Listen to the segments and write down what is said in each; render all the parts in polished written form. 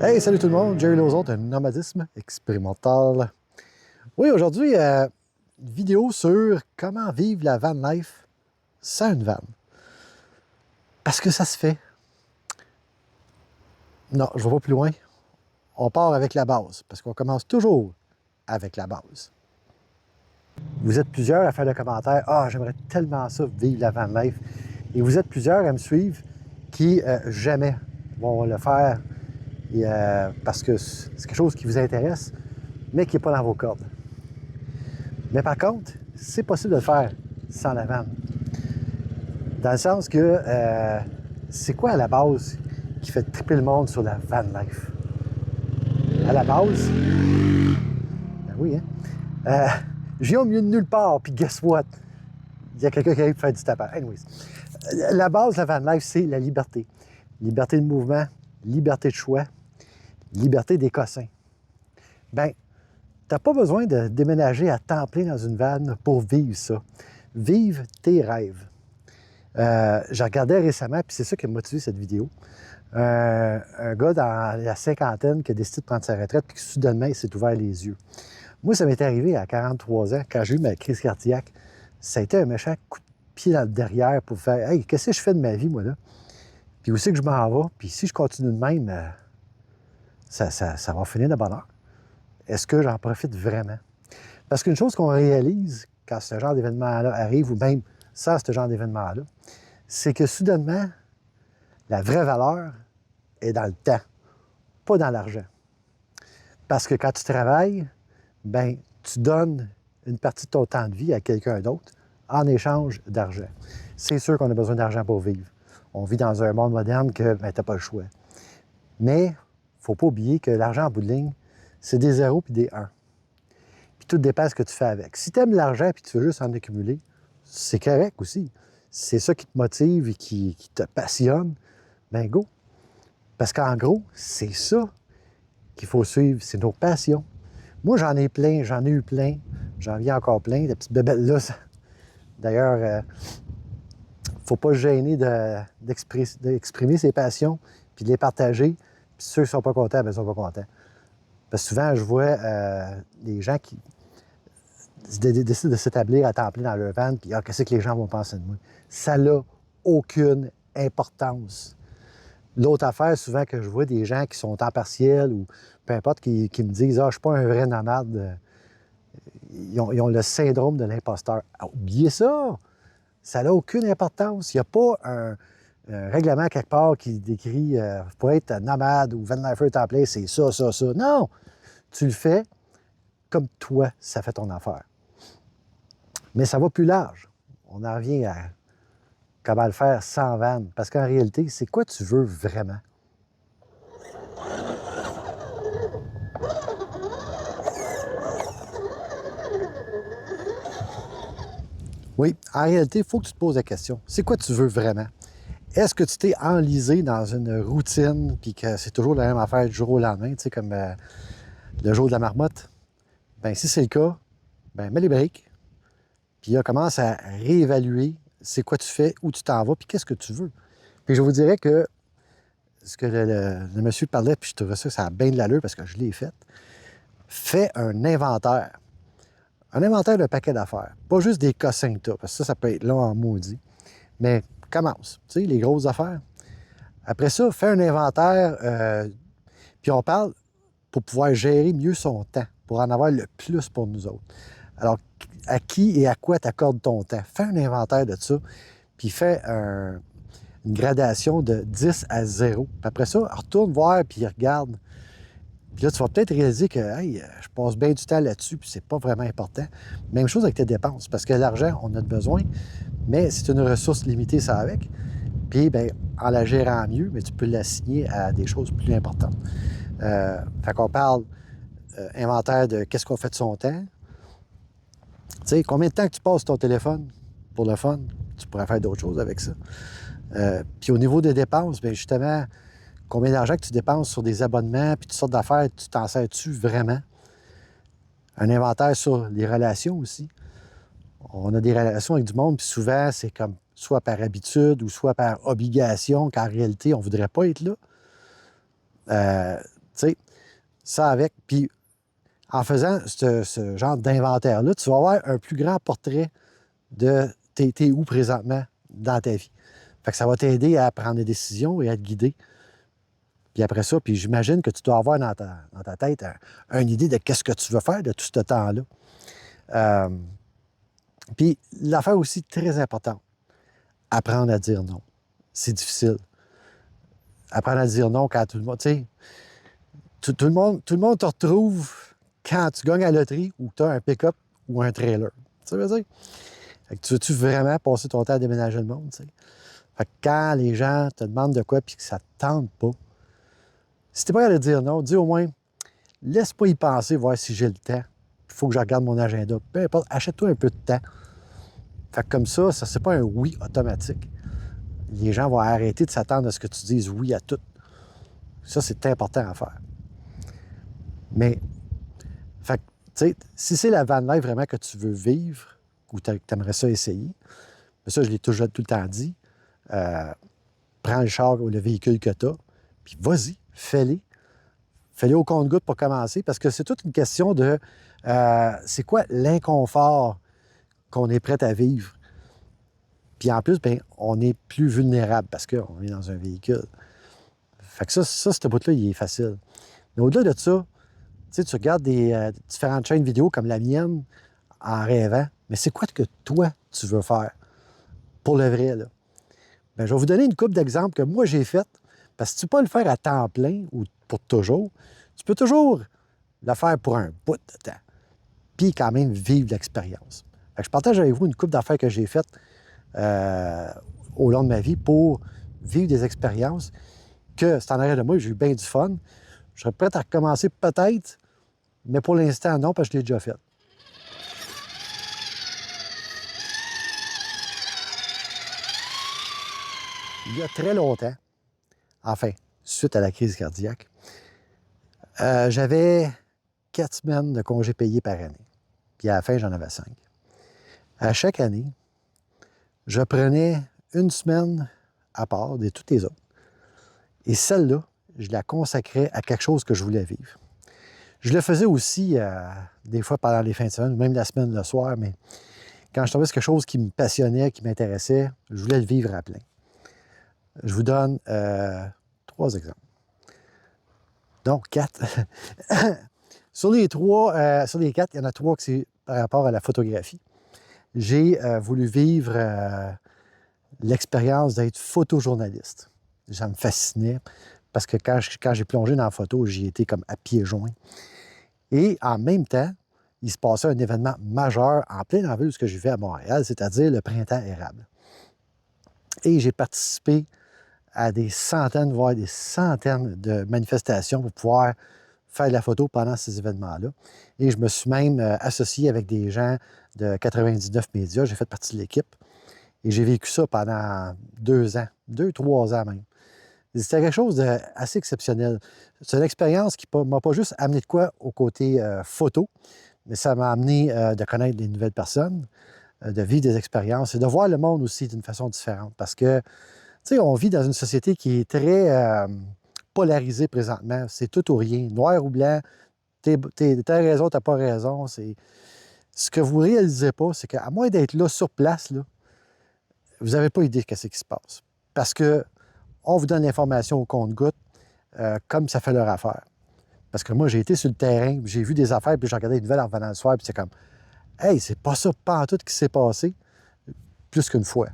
Hey, salut tout le monde, Jerry Lauzon de Nomadisme Expérimental. Oui, aujourd'hui, une vidéo sur comment vivre la van life sans une van. Parce que ça se fait. Non, je ne vais pas plus loin. On part avec la base, parce qu'on commence toujours avec la base. Vous êtes plusieurs à faire le commentaire « Ah, j'aimerais tellement ça, vivre la van life. » Et vous êtes plusieurs à me suivre qui jamais vont le faire et, parce que c'est quelque chose qui vous intéresse, mais qui n'est pas dans vos cordes. Mais par contre, c'est possible de le faire sans la vanne. Dans le sens que c'est quoi à la base qui fait triper le monde sur la van life? À la base, ben oui, hein? Je viens au milieu de nulle part, puis guess what? Il y a quelqu'un qui arrive pour faire du tapage. Anyways, la base de la van life, c'est la liberté. Liberté de mouvement, liberté de choix, liberté des cossins. Ben, t'as pas besoin de déménager à temps plein dans une van pour vivre ça. Vive tes rêves. Je regardais récemment, puis c'est ça qui a motivé cette vidéo. Un gars dans la cinquantaine qui a décidé de prendre sa retraite, puis qui soudainement, il s'est ouvert les yeux. Moi, ça m'est arrivé à 43 ans, quand j'ai eu ma crise cardiaque. Ça a été un méchant coup de pied dans le derrière pour faire « Hey, qu'est-ce que je fais de ma vie, moi, là? Puis où c'est que je m'en vais? Puis si je continue de même, ça va finir de bonne heure. Est-ce que j'en profite vraiment? » Parce qu'une chose qu'on réalise quand ce genre d'événement-là arrive, ou même sans ce genre d'événement-là, c'est que soudainement, la vraie valeur est dans le temps, pas dans l'argent. Parce que quand tu travailles, ben, tu donnes une partie de ton temps de vie à quelqu'un d'autre en échange d'argent. C'est sûr qu'on a besoin d'argent pour vivre. On vit dans un monde moderne que ben, tu n'as pas le choix. Mais il ne faut pas oublier que l'argent, en bout de ligne, c'est des zéros puis des 1. Puis tout dépend de ce que tu fais avec. Si tu aimes l'argent et tu veux juste en accumuler, c'est correct aussi. C'est ça qui te motive et qui te passionne, ben go. Parce qu'en gros, c'est ça qu'il faut suivre, c'est nos passions. Moi, j'en ai plein, j'en ai eu plein, j'en viens encore plein, des petites bébelles-là. D'ailleurs, il ne faut pas se gêner d'exprimer ses passions, puis de les partager, puis ceux qui ne sont pas contents, ben, ils ne sont pas contents. Parce que souvent, je vois des gens qui décident de s'établir à temps plein dans leur van, puis qu'est-ce que les gens vont penser de moi? Ça n'a aucune importance. L'autre affaire, souvent, que je vois des gens qui sont temps partiel ou peu importe, qui me disent « Ah, je ne suis pas un vrai nomade. » Ils ont le syndrome de l'imposteur. Oubliez ça! Ça n'a aucune importance. Il n'y a pas un règlement quelque part qui décrit pour être nomade ou van lifer temps plein, c'est ça, ça, ça. Non! Tu le fais comme toi, ça fait ton affaire. Mais ça va plus large. On en revient à comment le faire sans van. Parce qu'en réalité, c'est quoi tu veux vraiment? Oui, en réalité, il faut que tu te poses la question. C'est quoi tu veux vraiment? Est-ce que tu t'es enlisé dans une routine puis que c'est toujours la même affaire du jour au lendemain, tu sais, comme le jour de la marmotte? Bien, si c'est le cas, bien, mets les briques, puis là, commence à réévaluer c'est quoi tu fais, où tu t'en vas, puis qu'est-ce que tu veux. Puis je vous dirais que ce que le monsieur parlait, puis je trouvais ça a bien de l'allure parce que je l'ai fait, fais un inventaire. Un inventaire d'un paquet d'affaires. Pas juste des cossins que t'as, parce que ça peut être long en maudit. Mais commence, tu sais, les grosses affaires. Après ça, fais un inventaire, puis on parle pour pouvoir gérer mieux son temps, pour en avoir le plus pour nous autres. Alors, à qui et à quoi tu accordes ton temps? Fais un inventaire de ça, puis fais une gradation de 10 à 0. Puis après ça, retourne voir, puis regarde. Puis là, tu vas peut-être réaliser que hey, je passe bien du temps là-dessus, puis c'est pas vraiment important. Même chose avec tes dépenses, parce que l'argent, on a besoin, mais c'est une ressource limitée, ça avec. Puis, bien, en la gérant mieux, mais tu peux l'assigner à des choses plus importantes. Fait qu'on parle inventaire de qu'est-ce qu'on fait de son temps. Tu sais, combien de temps que tu passes ton téléphone pour le fun? Tu pourrais faire d'autres choses avec ça. Puis au niveau des dépenses, bien justement, combien d'argent que tu dépenses sur des abonnements, puis toutes sortes d'affaires, tu t'en sers-tu vraiment? Un inventaire sur les relations aussi. On a des relations avec du monde, puis souvent, c'est comme soit par habitude ou soit par obligation, qu'en réalité, on ne voudrait pas être là. Tu sais, ça avec. Puis en faisant ce genre d'inventaire-là, tu vas avoir un plus grand portrait de t'es où présentement dans ta vie. Fait que ça va t'aider à prendre des décisions et à te guider. Puis après ça, puis j'imagine que tu dois avoir dans ta tête une idée de qu'est-ce que tu veux faire de tout ce temps-là. Puis l'affaire aussi très importante, apprendre à dire non. C'est difficile. Apprendre à dire non quand tout le monde, tu sais, tout le monde te retrouve quand tu gagnes à la loterie ou que tu as un pick-up ou un trailer. Tu veux dire? Fait que tu veux-tu vraiment passer ton temps à déménager le monde, tu sais? Fait que quand les gens te demandent de quoi puis que ça ne te tente pas, si tu n'es pas capable de dire non, dis au moins, laisse-moi y penser, voir si j'ai le temps. Il faut que je regarde mon agenda. Peu importe, achète-toi un peu de temps. Fait que comme ça, c'est pas un oui automatique. Les gens vont arrêter de s'attendre à ce que tu dises oui à tout. Ça, c'est important à faire. Mais, fait que, tu sais, si c'est la van life vraiment que tu veux vivre ou tu aimerais ça essayer, mais ça, je l'ai toujours tout le temps dit, prends le char ou le véhicule que tu as, puis vas-y, fais-les. Fais-les au compte-gouttes pour commencer, parce que c'est toute une question de c'est quoi l'inconfort qu'on est prêt à vivre. Puis en plus, bien, on est plus vulnérable parce qu'on est dans un véhicule. Fait que ça ce bout-là, il est facile. Mais au-delà de ça, tu sais, tu regardes des différentes chaînes vidéo comme la mienne en rêvant, mais c'est quoi que toi, tu veux faire pour le vrai, là? Bien, je vais vous donner une couple d'exemples que moi, j'ai fait, parce que tu peux pas le faire à temps plein ou pour toujours. Tu peux toujours le faire pour un bout de temps, puis quand même vivre l'expérience. Fait que je partage avec vous une couple d'affaires que j'ai faites au long de ma vie pour vivre des expériences que, c'est en arrière de moi, j'ai eu bien du fun. Je serais prêt à recommencer peut-être, mais pour l'instant, non, parce que je l'ai déjà fait. Il y a très longtemps, enfin, suite à la crise cardiaque, j'avais 4 semaines de congés payés par année. Puis à la fin, j'en avais 5. À chaque année, je prenais une semaine à part de toutes les autres. Et celle-là, je la consacrais à quelque chose que je voulais vivre. Je le faisais aussi des fois pendant les fins de semaine, ou même la semaine, le soir, mais quand je tombais sur quelque chose qui me passionnait, qui m'intéressait, je voulais le vivre à plein. Je vous donne 3 exemples. Donc, 4. Sur les 4, il y en a 3 que c'est par rapport à la photographie. J'ai voulu vivre l'expérience d'être photojournaliste. Ça me fascinait parce que quand j'ai plongé dans la photo, j'y étais comme à pieds joints. Et en même temps, il se passait un événement majeur en plein dans la ville où je vivais à Montréal, c'est-à-dire le printemps érable. Et j'ai participé à des centaines, voire des centaines de manifestations pour pouvoir faire de la photo pendant ces événements-là. Et je me suis même associé avec des gens de 99 Médias. J'ai fait partie de l'équipe. Et j'ai vécu ça pendant 2 ans, 2-3 ans même. C'était quelque chose d'assez exceptionnel. C'est une expérience qui ne m'a pas juste amené de quoi au côté photo, mais ça m'a amené de connaître des nouvelles personnes, de vivre des expériences et de voir le monde aussi d'une façon différente. Parce que, tu sais, on vit dans une société qui est très polarisée présentement. C'est tout ou rien, noir ou blanc. T'as raison, t'as pas raison. Ce que vous ne réalisez pas, c'est qu'à moins d'être là, sur place, là, vous n'avez pas idée de ce qui se passe. Parce que on vous donne l'information au compte-gouttes comme ça fait leur affaire. Parce que moi, j'ai été sur le terrain, j'ai vu des affaires, puis j'ai regardé les nouvelles en revenant le soir, puis c'est comme « Hey, c'est pas ça, pas en tout qui s'est passé. » Plus qu'une fois.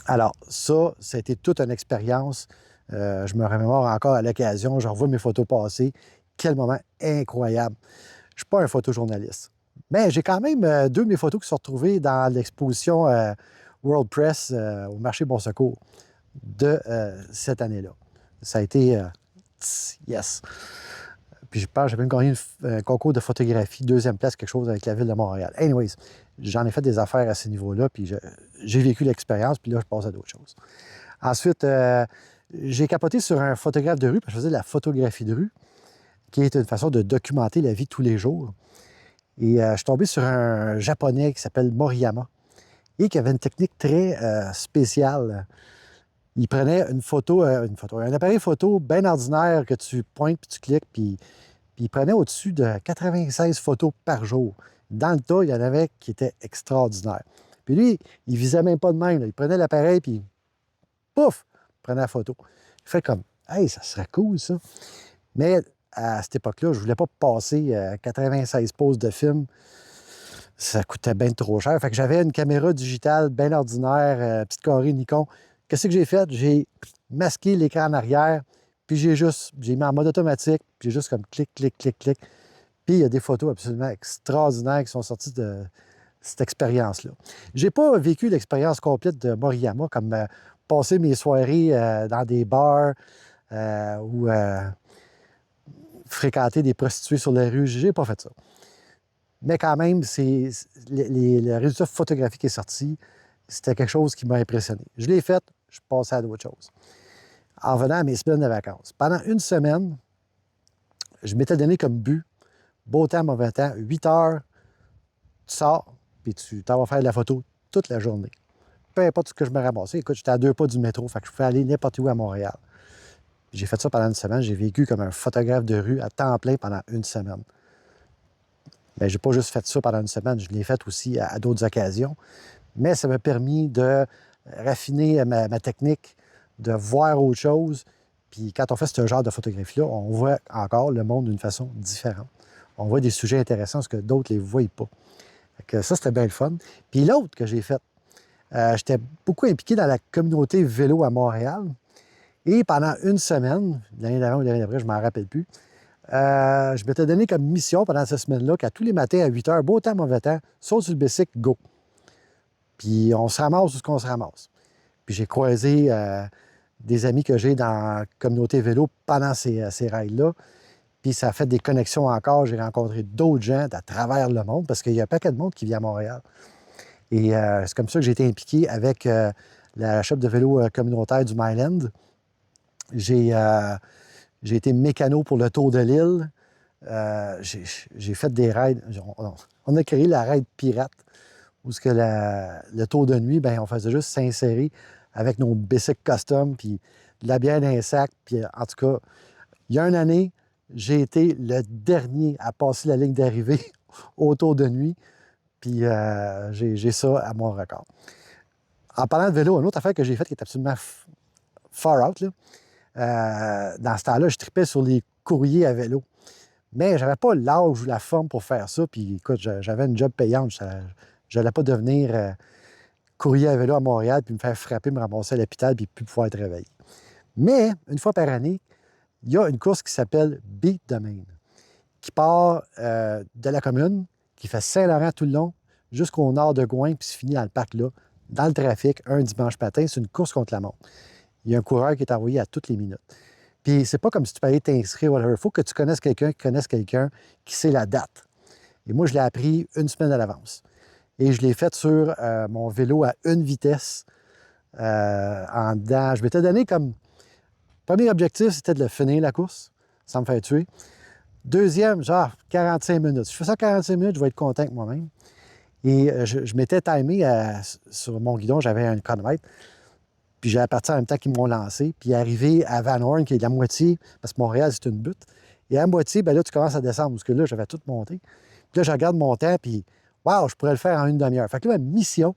Alors, ça a été toute une expérience. Je me remémore encore à l'occasion, je revois mes photos passées. Quel moment incroyable. Je ne suis pas un photojournaliste. Mais j'ai quand même 2 de mes photos qui sont retrouvées dans l'exposition World Press au marché Bon Secours de cette année-là. Ça a été yes. Puis je pense que j'ai même gagné un concours de photographie, 2e place, quelque chose avec la ville de Montréal. Anyways, j'en ai fait des affaires à ce niveau-là, puis j'ai vécu l'expérience, puis là, je passe à d'autres choses. Ensuite, j'ai capoté sur un photographe de rue, parce que je faisais de la photographie de rue, qui est une façon de documenter la vie de tous les jours. Et je suis tombé sur un Japonais qui s'appelle Moriyama et qui avait une technique très spéciale. Il prenait un appareil photo bien ordinaire que tu pointes, puis tu cliques, puis il prenait au-dessus de 96 photos par jour. Dans le tas, il y en avait qui étaient extraordinaires. Puis lui, il visait même pas de même, là. Il prenait l'appareil, puis pouf, il prenait la photo. Il fait comme, hey, ça serait cool, ça. Mais à cette époque-là, je ne voulais pas passer 96 poses de film. Ça coûtait bien trop cher. Fait que j'avais une caméra digitale bien ordinaire, petite carré Nikon. Qu'est-ce que j'ai fait? J'ai masqué l'écran en arrière, puis j'ai mis en mode automatique, puis j'ai juste comme clic, clic, clic, clic. Puis il y a des photos absolument extraordinaires qui sont sorties de cette expérience-là. J'ai pas vécu l'expérience complète de Moriyama, comme passer mes soirées dans des bars ou fréquenter des prostituées sur les rues. J'ai pas fait ça. Mais quand même, le résultat photographique qui est sorti, c'était quelque chose qui m'a impressionné. Je l'ai fait, je passais à d'autres choses. En venant à mes semaines de vacances. Pendant une semaine, je m'étais donné comme but, beau temps, mauvais temps, 8 heures, tu sors, puis tu t'en vas faire de la photo toute la journée. Peu importe ce que je me ramassais. Écoute, j'étais à 2 pas du métro, fait que je pouvais aller n'importe où à Montréal. J'ai fait ça pendant une semaine. J'ai vécu comme un photographe de rue à temps plein pendant une semaine. Mais je n'ai pas juste fait ça pendant une semaine, je l'ai fait aussi à d'autres occasions. Mais ça m'a permis de raffiner ma technique, de voir autre chose. Puis quand on fait ce genre de photographie-là, on voit encore le monde d'une façon différente. On voit des sujets intéressants, ce que d'autres ne les voient pas. Fait que ça, c'était bien le fun. Puis l'autre que j'ai fait, j'étais beaucoup impliqué dans la communauté vélo à Montréal. Et pendant une semaine, l'année d'avant ou l'année d'après, je ne m'en rappelle plus, je m'étais donné comme mission pendant cette semaine-là qu'à tous les matins à 8 heures, beau temps, mauvais temps, saute sur le bicycle, go. Puis on se ramasse où ce qu'on se ramasse. Puis j'ai croisé des amis que j'ai dans la communauté vélo pendant ces rides-là. Puis ça a fait des connexions encore. J'ai rencontré d'autres gens à travers le monde parce qu'il y a un paquet de monde qui vit à Montréal. Et c'est comme ça que j'ai été impliqué avec la chef de vélo communautaire du Myland. J'ai été mécano pour le Tour de l'île. J'ai fait des raids. On a créé la raid pirate, où le tour de nuit, ben, on faisait juste s'insérer avec nos bicycles custom, puis de la bière dans un sac. Puis en tout cas, il y a une année, j'ai été le dernier à passer la ligne d'arrivée au tour de nuit. Puis j'ai ça à mon record. En parlant de vélo, une autre affaire que j'ai faite qui est absolument far out, là, dans ce temps-là, je tripais sur les courriers à vélo. Mais j'avais pas l'âge ou la forme pour faire ça. Puis écoute, j'avais une job payante. Je n'allais pas devenir courrier à vélo à Montréal, puis me faire frapper, me ramasser à l'hôpital, puis plus pouvoir être réveillé. Mais une fois par année, il y a une course qui s'appelle Beat the Main, qui part de la commune, qui fait Saint-Laurent tout le long, jusqu'au nord de Gouin, puis se finit dans le parc là, dans le trafic, un dimanche matin. C'est une course contre la montre. Il y a un coureur qui est envoyé à toutes les minutes. Puis c'est pas comme si tu peux aller t'inscrire, whatever. Il faut que tu connaisses quelqu'un qui connaisse quelqu'un qui sait la date. Et moi, je l'ai appris une semaine à l'avance. Et je l'ai fait sur mon vélo à une vitesse en dedans. Je m'étais donné comme... Premier objectif, c'était de le finir, la course, sans me faire tuer. Deuxième, genre 45 minutes. Si je fais ça 45 minutes, je vais être content avec moi-même. Et je m'étais timé sur mon guidon, j'avais un chronomètre. Puis j'ai parti en même temps qu'ils m'ont lancé. Puis arrivé à Van Horn, qui est la moitié, parce que Montréal, c'est une butte. Et à la moitié, bien là, tu commences à descendre, parce que là, j'avais tout monté. Puis là, je regarde mon temps, puis waouh, je pourrais le faire en une demi-heure. Fait que là, ma mission,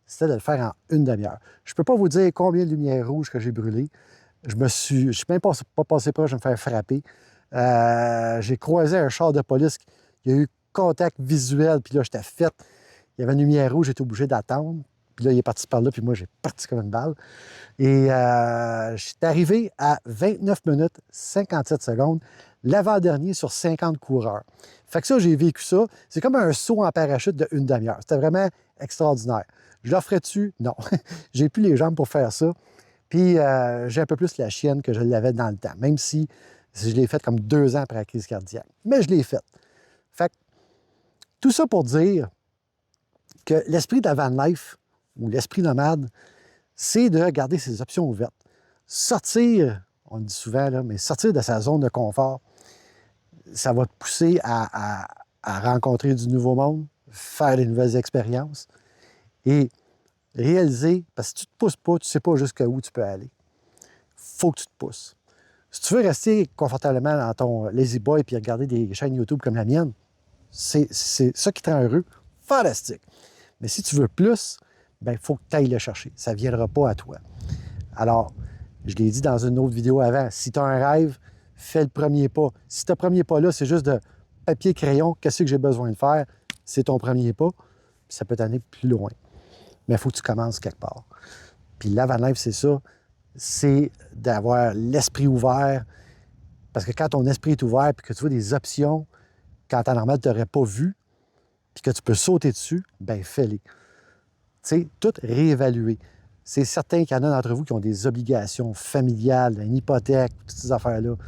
c'était de le faire en une demi-heure. Je peux pas vous dire combien de lumières rouges que j'ai brûlées. Je suis même pas passé proche de me faire frapper. J'ai croisé un char de police. Il y a eu contact visuel, puis là, j'étais fait. Il y avait une lumière rouge, j'étais obligé d'attendre. Puis là, il est parti par là, puis moi, j'ai parti comme une balle. Et je suis arrivé à 29 minutes 57 secondes, l'avant-dernier sur 50 coureurs. Fait que ça, j'ai vécu ça. C'est comme un saut en parachute de une demi-heure. C'était vraiment extraordinaire. Je l'offrais-tu? Non. J'ai plus les jambes pour faire ça. Puis j'ai un peu plus la chienne que je l'avais dans le temps, même si je l'ai fait comme 2 ans après la crise cardiaque. Mais je l'ai fait. Fait que tout ça pour dire que l'esprit de la van life, ou l'esprit nomade, c'est de garder ses options ouvertes. Sortir, on le dit souvent, là, mais sortir de sa zone de confort, ça va te pousser à rencontrer du nouveau monde, faire des nouvelles expériences et réaliser, parce que si tu ne te pousses pas, tu ne sais pas jusqu'à où tu peux aller. faut que tu te pousses. Si tu veux rester confortablement dans ton lazy boy puis regarder des chaînes YouTube comme la mienne, c'est ça qui te rend heureux, fantastique. Mais si tu veux plus, il faut que tu ailles le chercher. Ça ne viendra pas à toi. Alors, je l'ai dit dans une autre vidéo avant, si tu as un rêve, fais le premier pas. Si ce premier pas-là, c'est juste de papier, crayon, qu'est-ce que j'ai besoin de faire? C'est ton premier pas, puis ça peut t'amener plus loin. Mais il faut que tu commences quelque part. Puis la van life, c'est ça, c'est d'avoir l'esprit ouvert. Parce que quand ton esprit est ouvert, puis que tu vois des options qu'en temps normal, tu n'aurais pas vues, puis que tu peux sauter dessus, bien, fais-les. Tu sais, tout réévaluer. C'est certain qu'il y en a d'entre vous qui ont des obligations familiales, une hypothèque, toutes ces affaires-là. Tu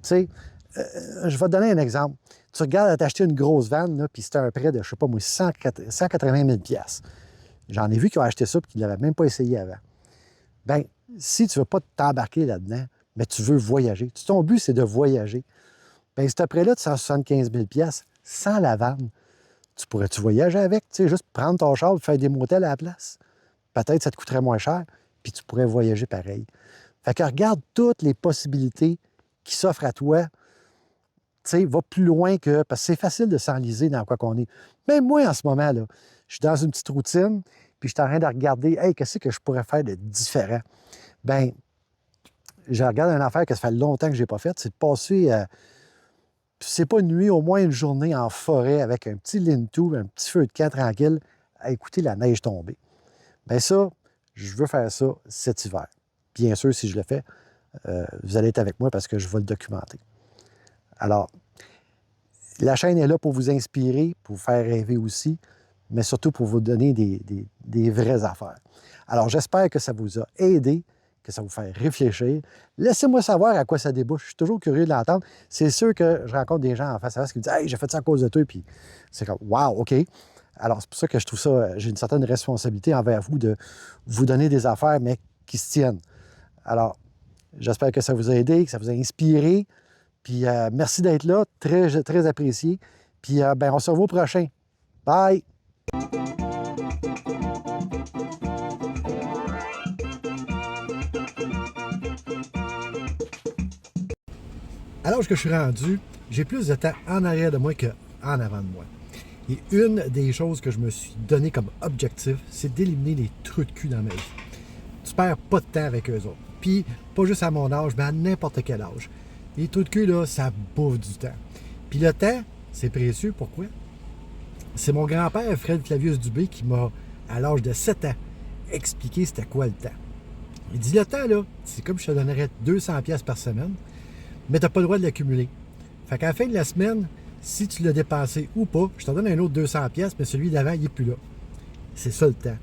sais, je vais te donner un exemple. Tu regardes à t'acheter une grosse vanne, puis c'était un prêt de, je ne sais pas moi, 180 000 $. J'en ai vu qui ont acheté ça et qui ne l'avaient même pas essayé avant. Bien, si tu ne veux pas t'embarquer là-dedans, mais tu veux voyager, ton but, c'est de voyager, bien, ce prêt-là de 175 000 $ sans la vanne, tu pourrais-tu voyager avec? Tu sais, juste prendre ton char et faire des motels à la place? Peut-être que ça te coûterait moins cher, puis tu pourrais voyager pareil. Fait que regarde toutes les possibilités qui s'offrent à toi. Tu sais, va plus loin que... Parce que c'est facile de s'enliser dans quoi qu'on est. Même moi, en ce moment, là, je suis dans une petite routine, puis je suis en train de regarder, hey, qu'est-ce que je pourrais faire de différent? Bien, je regarde une affaire que ça fait longtemps que je n'ai pas faite, c'est de passer, c'est pas une nuit, au moins une journée en forêt avec un petit lean-to, un petit feu de camp tranquille, à écouter la neige tomber. Bien ça, je veux faire ça cet hiver. Bien sûr, si je le fais, vous allez être avec moi parce que je vais le documenter. Alors, la chaîne est là pour vous inspirer, pour vous faire rêver aussi, mais surtout pour vous donner des vraies affaires. Alors, j'espère que ça vous a aidé, que ça vous fait réfléchir. Laissez-moi savoir à quoi ça débouche. Je suis toujours curieux de l'entendre. C'est sûr que je rencontre des gens en face à face qui me disent « Hey, j'ai fait ça à cause de toi », puis c'est comme « Wow, OK ». Alors, c'est pour ça que je trouve ça, j'ai une certaine responsabilité envers vous de vous donner des affaires, mais qui se tiennent. Alors, j'espère que ça vous a aidé, que ça vous a inspiré. Puis, merci d'être là, très, très apprécié. Puis, on se revoit au prochain. Bye! À l'âge que je suis rendu, j'ai plus de temps en arrière de moi qu'en avant de moi. Et une des choses que je me suis donné comme objectif, c'est d'éliminer les trous de cul dans ma vie. Tu perds pas de temps avec eux autres. Puis, pas juste à mon âge, mais à n'importe quel âge. Les trous de cul, là, ça bouffe du temps. Puis le temps, c'est précieux. Pourquoi? C'est mon grand-père, Fred Flavius Dubé, qui m'a, à l'âge de 7 ans, expliqué c'était quoi le temps. Il dit, le temps, là, c'est comme je te donnerais 200$ par semaine, mais tu n'as pas le droit de l'accumuler. Fait qu'à la fin de la semaine, si tu l'as dépensé ou pas, je te donne un autre 200$, mais celui d'avant, il n'est plus là. C'est ça le temps.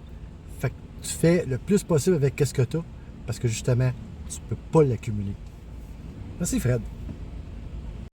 Fait que tu fais le plus possible avec ce que tu as, parce que justement, tu ne peux pas l'accumuler. Merci Fred.